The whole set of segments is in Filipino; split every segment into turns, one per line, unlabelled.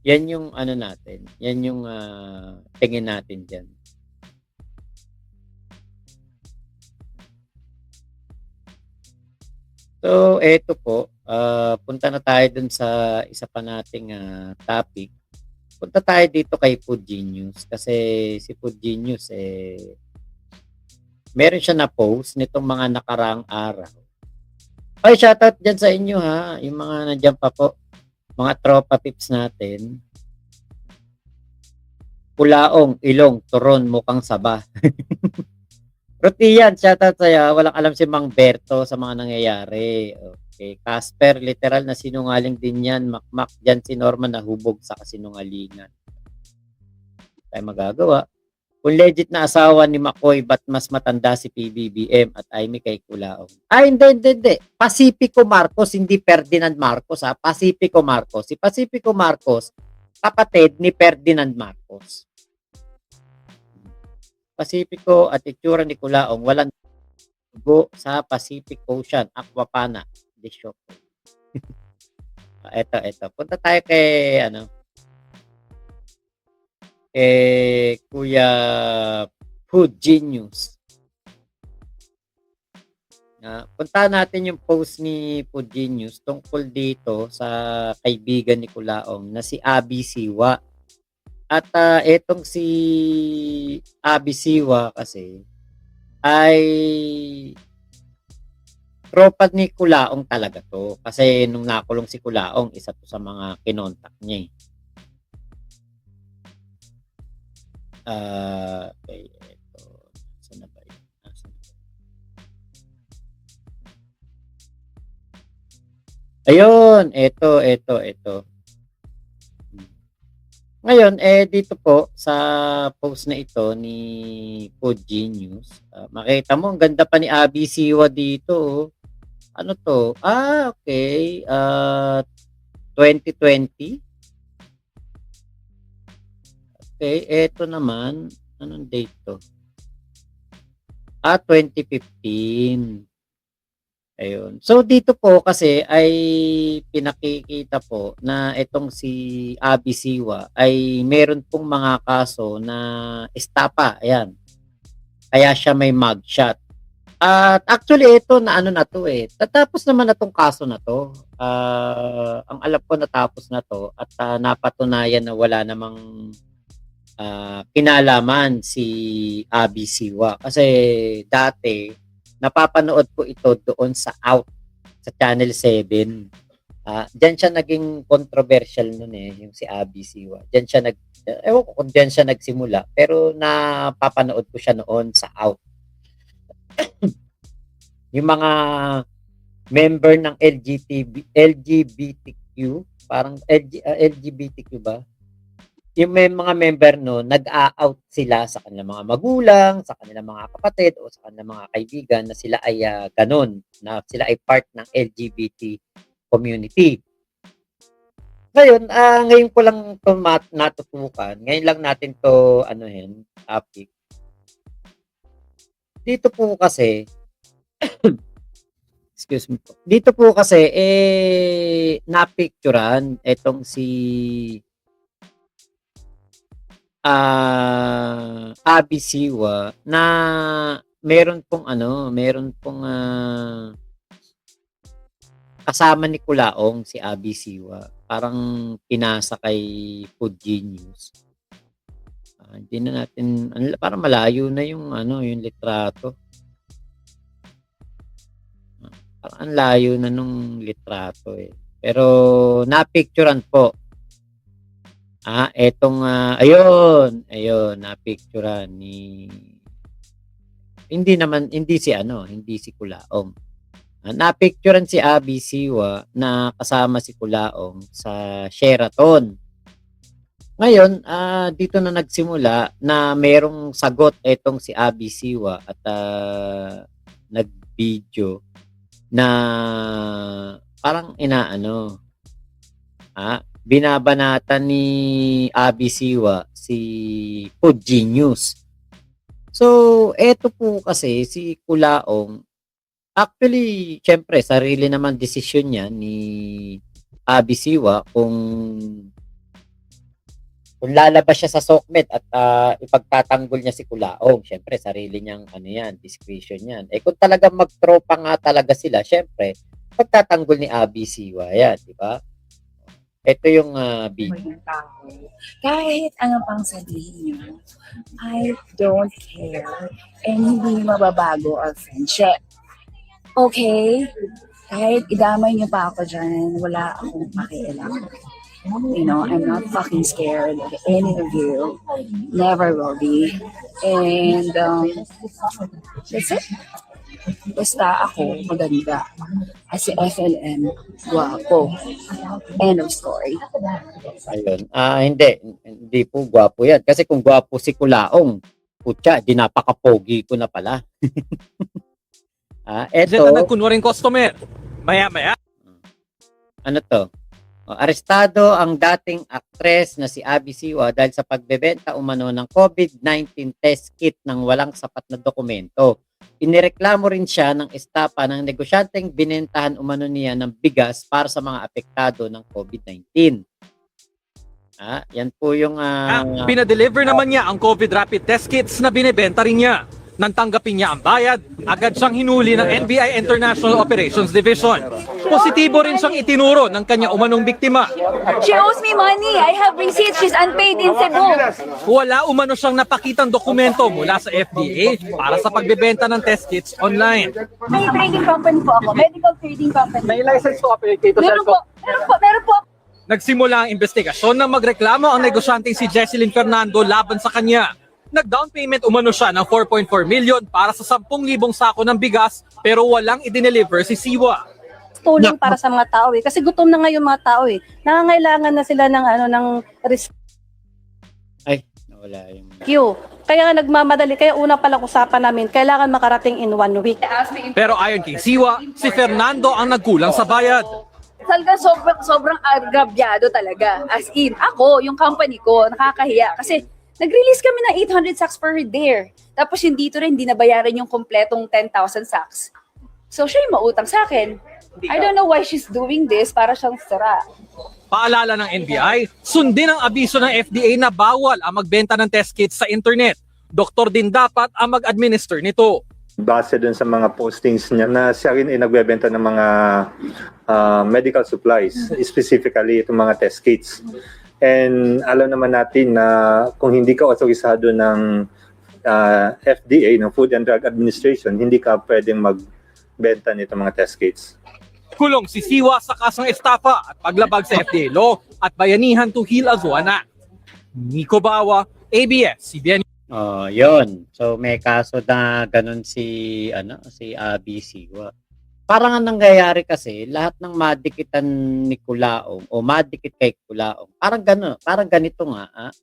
Yan yung ano natin, yan yung, tingin natin diyan. So, eto po, punta na tayo dun sa isa pa nating, topic. Punta tayo dito kay Food Genius kasi si Food Genius, meron siya na-post nitong mga nakaraang araw. Ay, shoutout diyan sa inyo, ha, yung mga nandiyan pa po, mga tropa pips natin. Kulaong, Ilong, Turon, mukhang Saba. Rutian, shoutout sa'yo. Walang alam si Mang Berto sa mga nangyayari. Okay. Casper, literal na sinungaling din yan. Makmak, dyan si Norman nahubog sa kasinungalingan. Tayo magagawa. Kung legit na asawa ni McCoy, ba't mas matanda si PBBM at Amy kay Kulaong? Ay, hindi. Pacifico Marcos, hindi Ferdinand Marcos, ha? Pacifico Marcos. Si Pacifico Marcos, kapatid ni Ferdinand Marcos. Pacifico at itsura ni Kulaong, walang dugo sa Pacific Ocean, Aquapana. Disyo. Eto. Punta tayo kay, Kuya Food Genius. Puntahan natin yung post ni Food Genius tungkol dito sa kaibigan ni Kulaong na si Abby Siwa. At etong si Abby Siwa kasi ay tropa ni Kulaong talaga 'to. Kasi nung nakulong si Kulaong, isa 'to sa mga kinontak niya, eh. Okey, eto. Saan na ba 'yun? Nasaan na ba? Ayun, eto. Hmm. Ngayon, dito po sa post na ito ni Food Genius, makita mo ang ganda pa ni Abby Siwa dito, oh. Ano 'to? Okey, 2020. Okey, eto naman, anong date 'to? 2015. Ayun. So, dito po kasi ay pinakikita po na itong si Abby Siwa ay meron pong mga kaso na estapa, ayan. Kaya siya may mugshot. At actually ito na ano na 'to, tatapos naman na 'tong kaso na 'to. Ang alam ko natapos na 'to at, napatunayan na wala namang, kinalaman si Abby Siwa. Kasi dati napapanood ko ito doon sa Out, sa Channel 7. Diyan siya naging controversial nun, yung si Abby Siwa. Diyan siya ewan ko kung diyan siya nagsimula, pero napapanood ko siya noon sa Out. Yung mga member ng LGBTQ, parang LGBTQ ba? Yung may mga member no, nag-a-out sila sa kanilang mga magulang, sa kanilang mga kapatid o sa kanilang mga kaibigan na sila ay ganun, na sila ay part ng LGBT community. Ngayon ko lang 'to natutukan, ngayon lang natin 'to anuhin, topic. Dito po kasi, excuse me po. Dito po kasi, napicturan etong si, Abby Siwa na meron pong, kasama ni Kulaong si Abby Siwa. Parang pinasa kay Food Genius. Hindi na natin parang malayo na yung yung litrato. Parang ang layo na nung litrato, Pero napicturan po. Etong, ayun napicturan ni hindi si Kulaong. Napicturan si Abby Siwa na kasama si Kulaong sa Sheraton. Ngayon, dito na nagsimula na merong sagot etong si Abby Siwa at, nag-video na parang binabanatan ni Abby Siwa si Food Genius. So, eto po kasi si Kulaong, actually siyempre sarili naman desisyon niya ni Abby Siwa kung Kung lalabas siya sa SOCMED at ipagtatanggol niya si Kulaong, syempre sarili niyang ano yan, discretion yan. Eh kung talagang magtropa nga talaga sila, syempre, pagtatanggol ni Abby Siwa yan, di ba? Ito yung video.
Yung tao. Kahit ano pang sabihin niyo, I don't care. And hindi mababago our friendship. Okay? Kahit idamay niyo pa ako dyan, wala akong pakialam. You know, I'm not fucking scared of any of you. Never will be. And that's it. Basta ako maganda. As si FLM, guwapo. End of story.
Ayun. Hindi po gwapo yan. Kasi kung gwapo si Kulaong, putya, di napaka-pogi ko na pala.
Eto.
Eto,
Nagkunwaring customer. Maya-maya.
ano to? Arestado ang dating aktres na si Abby Siwa dahil sa pagbebenta umano ng COVID-19 test kit ng walang sapat na dokumento. Inireklamo rin siya ng estapa ng negosyanteng binentahan umano niya ng bigas para sa mga apektado ng COVID-19. Yan po yung
Pinadeliver naman niya ang COVID rapid test kits na binebenta rin niya. Nang tanggapin niya ang bayad, agad siyang hinuli ng NBI International Operations Division. Positibo rin siyang itinuro ng kanya umanong biktima.
She owes me money. I have receipts. She's unpaid in Cebu.
Wala umano siyang napakitang dokumento mula sa FDA para sa pagbebenta ng test kits online.
May trading company po ako. Medical trading company.
May license to operate dito
Meron po. Meron po.
Nagsimula ang investigasyon nang magreklamo ang negosyante si Jesselyn Fernando laban sa kanya. Nag-down payment umano siya ng 4.4 million para sa 10,000 sako ng bigas pero walang i-deliver si Siwa.
Tulong para sa mga tao kasi gutom na ngayon mga tao Nangangailangan na sila ng ng rescue.
nawala yung
Kaya nga nagmamadali, kaya una palang usapan namin, kailangan makarating in 1 week.
Pero ayon kay Siwa, si Fernando ang nagkulang sa bayad.
Talaga sobrang agrabyado talaga. As in, ako, yung company ko, nakakahiya. Kasi nag-release kami ng 800 sacks per day. Tapos yung dito rin, hindi nabayaran yung kompletong 10,000 sacks. So siya yung mautang sa akin. I don't know why she's doing this para siyang sira.
Paalala ng NBI, sundin ang abiso ng FDA na bawal ang magbenta ng test kits sa internet. Doktor din dapat ang mag-administer nito.
Base dun sa mga postings niya na siya rin ay nagbebenta ng mga medical supplies, specifically itong mga test kits. And alam naman natin na kung hindi ka otorisado ng FDA, ng Food and Drug Administration, hindi ka pwedeng magbenta nito mga test kits.
Kulong si Siwa sa kasong estafa at paglabag sa FDA law at bayanihan to heal Azuana. Nico Bawa, ABS-CBN.
Yun. So may kaso na ganun si Abby Siwa. Parang ang nangyayari kasi lahat ng madikitan ni Kulaong o madikit kay Kulaong, parang ganito nga,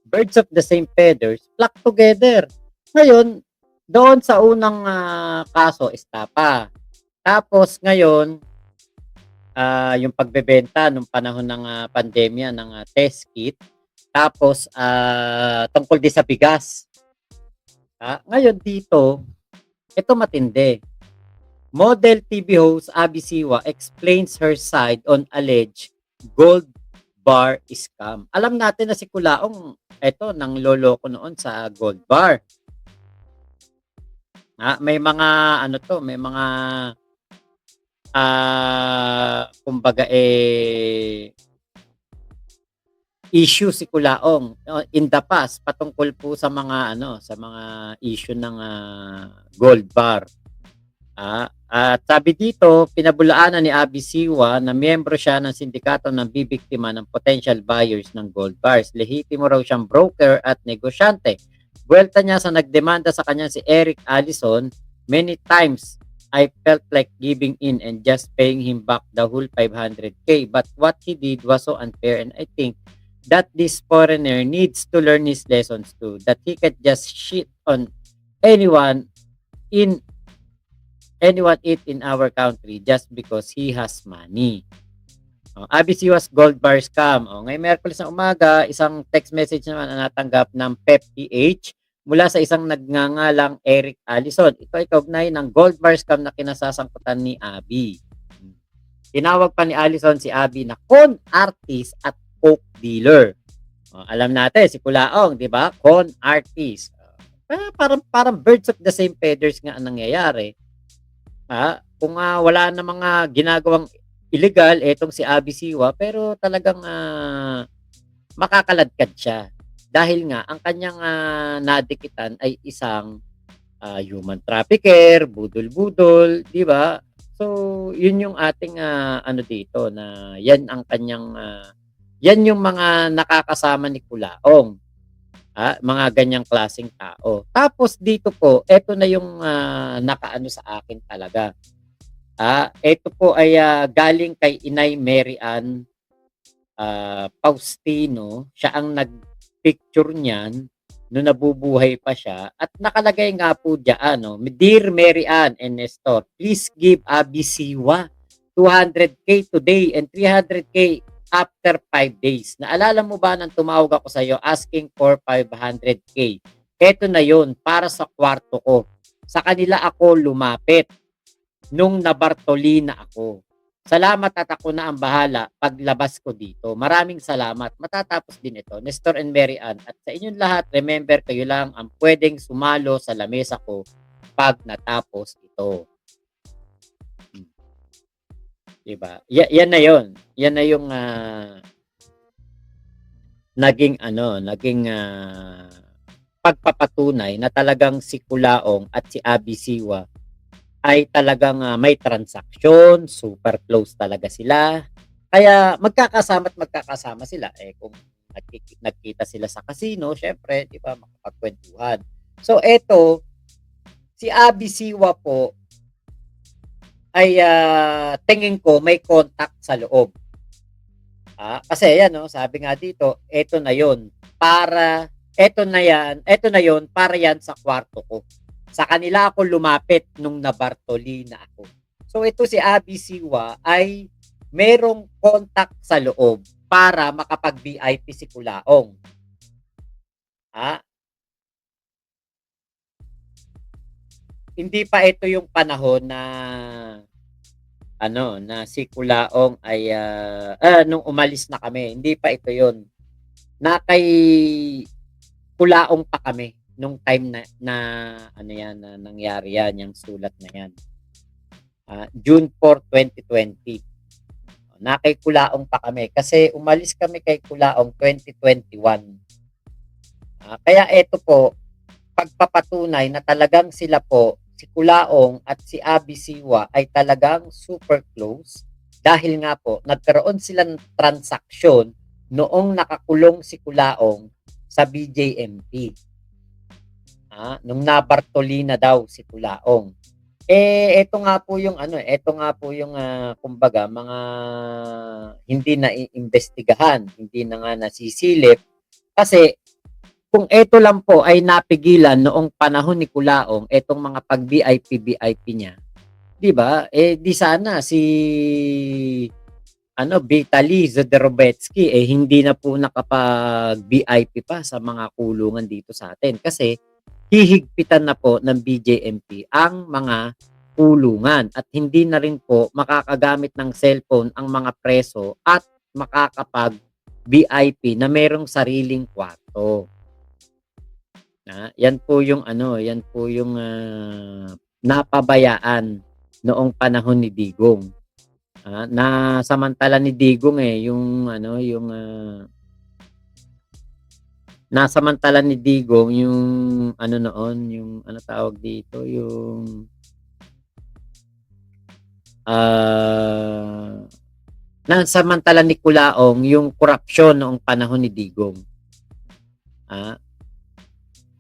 birds of the same feathers flock together. Ngayon, doon sa unang kaso, estapa. Tapos ngayon, yung pagbebenta nung panahon ng pandemya ng test kit. Tapos tungkol din sa bigas. Ngayon dito, ito matindi. Model TV host Abby Siwa explains her side on alleged gold bar scam. Alam natin na si Kulaong nang loloko noon sa gold bar. May mga may mga kumbaga issue si Kulaong in the past patungkol po sa mga issue ng gold bar. At sabi dito, pinabulaanan ni Abby Siwa na miyembro siya ng sindikato ng bibiktima ng potential buyers ng gold bars. Lehitimo raw siyang broker at negosyante. Buwelta niya sa nagdemanda sa kanya si Eric Allison, many times I felt like giving in and just paying him back the whole 500K. But what he did was so unfair, and I think that this foreigner needs to learn his lessons too. That he can just shit on anyone in our country just because he has money. Abby Siwa's gold bar scam. Ngayong Miyerkules na umaga, isang text message naman na natanggap ng PepPH mula sa isang nagngangalang Eric Allison. Ito ay kaugnay ng gold bar scam na kinasasangkutan ni Abby. Tinawag pa ni Allison si Abby na con artist at coke dealer. Alam natin si Kulaong, 'di ba? Con artist. Parang birds of the same feathers nga ang nangyayari. Kung wala na mga ginagawang illegal etong si Abby Siwa pero talagang makakaladkad siya. Dahil nga ang kanyang nadikitan ay isang human trafficker, budol-budol, 'di ba? So, 'yun yung ating ano dito na 'yan ang kanyang yan yung mga nakakasama ni Kulaong. Mga ganyang klaseng tao. Tapos dito po, eto na yung nakaano sa akin talaga. Ito po ay galing kay Inay Mary Ann Faustino. Siya ang nag-picture niyan no nabubuhay pa siya. At nakalagay nga po diyan, no, Dear Mary Ann and Nestor, please give Abby Siwa 200k today and 300k after 5 days. Naalala mo ba nang tumawag ako sa iyo asking for 500k? Ito na yon para sa kwarto ko. Sa kanila ako lumapit nung nabartolina ako. Salamat at ako na ang bahala paglabas ko dito. Maraming salamat. Matatapos din ito. Nestor and Mary Ann. At sa inyong lahat, remember kayo lang ang pwedeng sumalo sa lamesa ko pag natapos ito. Diba? Yan na yon. Yan na yung naging pagpapatunay na talagang si Kulaong at si Abby Siwa ay talagang may transaksyon, super close talaga sila. Kaya magkakasama sila. Kung nagkita sila sa casino, syempre, di ba, makapagkwentuhan. So, eto, si Abby Siwa po ay tingin ko may contact sa loob. Kasi yan, no, sabi nga dito, eto na yon para yan sa kwarto ko. Sa kanila ako lumapit nung nabartolina ako. So ito si Abby Siwa ay merong contact sa loob para makapag-VIP si Kulaong. Hindi pa ito yung panahon na na si Kulaong ay nung umalis na kami. Hindi pa ito yon. Na kay Kulaong pa kami nung time na ano yan, na nangyari yan, yung sulat na yan. June 4, 2020. Na kay Kulaong pa kami. Kasi umalis kami kay Kulaong 2021. Kaya ito po, pagpapatunay na talagang sila po, si Kulaong at si Abby Siwa ay talagang super close. Dahil nga po, nagkaroon sila ng transaksyon noong nakakulong si Kulaong sa BJMP. Nung nabartolina daw si Kulaong. Ito nga po yung kumbaga mga hindi na iimbestigahan, hindi na nga nasisilip kasi kung ito lang po ay napigilan noong panahon ni Kulaong, etong mga pag-VIP niya. 'Di ba? Di sana si Vitaly Zodorobetsky hindi na po nakapag-VIP pa sa mga kulungan dito sa atin kasi hihigpitan na po ng BJMP ang mga kulungan at hindi na rin po makakagamit ng cellphone ang mga preso at makakapag VIP na merong sariling kwarto. Yan po yung napabayaan noong panahon ni Digong. Na samantala ni Digong nasamantala ni Digong yung tawag dito, yung nasamantala ni Kulaong yung korupsyon noong panahon ni Digong.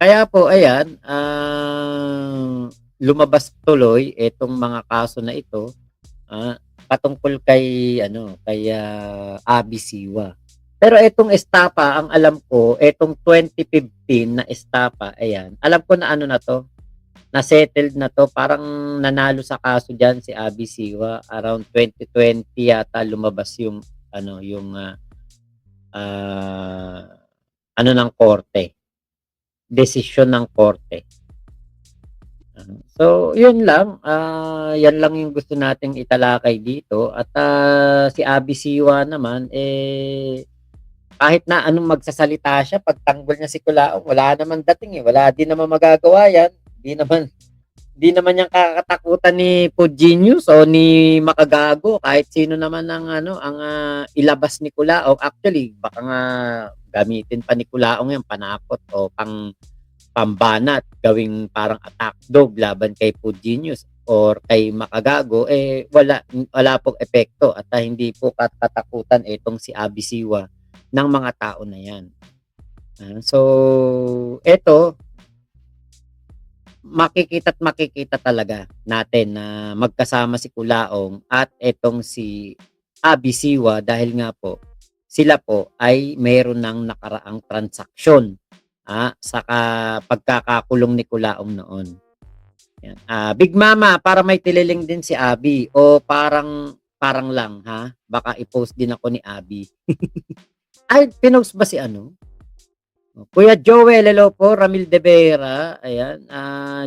Kaya po ayan, lumabas tuloy itong mga kaso na ito patungkol kay Abby Siwa. Pero itong estapa, ang alam ko, itong 2015 na estapa, ayan, alam ko na na to, na settled na to, parang nanalo sa kaso diyan si Abby Siwa, around 2020 yata lumabas yung ng korte, desisyon ng korte. So, yun lang, yan lang yung gusto nating italakay dito at si Abby Siwa naman kahit na anong magsasalita siya, pag tanggol niya si Kulaong, wala naman dating eh. Wala din naman magagawa yan. Di naman yung kakatakutan ni Puginius o ni Makagago, kahit sino naman ang ilabas ni Kulaong. Actually, baka nga gamitin pa ni Kulaong yung panakot o pambanat, gawing parang attack dog laban kay Puginius or kay Makagago, wala pong epekto at hindi po katakutan itong si Abby Siwa ng mga tao na yan. So, eto, makikita talaga natin na magkasama si Kulaong at etong si Abby Siwa dahil nga po, sila po ay mayroon ng nakaraang transaksyon sa pagkakakulong ni Kulaong noon. Yan. Big Mama, para may tililing din si Abby o parang lang ha? Baka i-post din ako ni Abby. Ay, pinost ba si Kuya Joel, hello po. Ramil de Vera, ayan.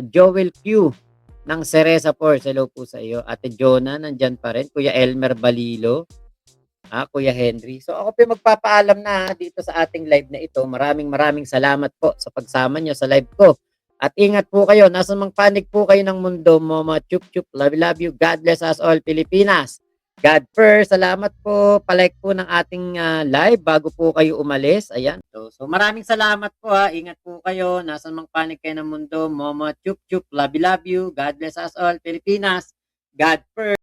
Joel Q ng Cereza Force, hello po sa iyo. Ate Jonah, nandyan pa rin. Kuya Elmer Balilo, Kuya Henry. So ako po magpapaalam na dito sa ating live na ito. Maraming salamat po sa pagsama nyo sa live ko. At ingat po kayo. Nasa mang panig po kayo ng mundo. Mama chup chup. Love you. God bless us all, Pilipinas. God first. Salamat po. Palike po ng ating live bago po kayo umalis. Ayan. So maraming salamat po ha. Ingat po kayo. Nasa mang panig kayo ng mundo. Mama chup chup. Love you. God bless us all, Pilipinas. God first.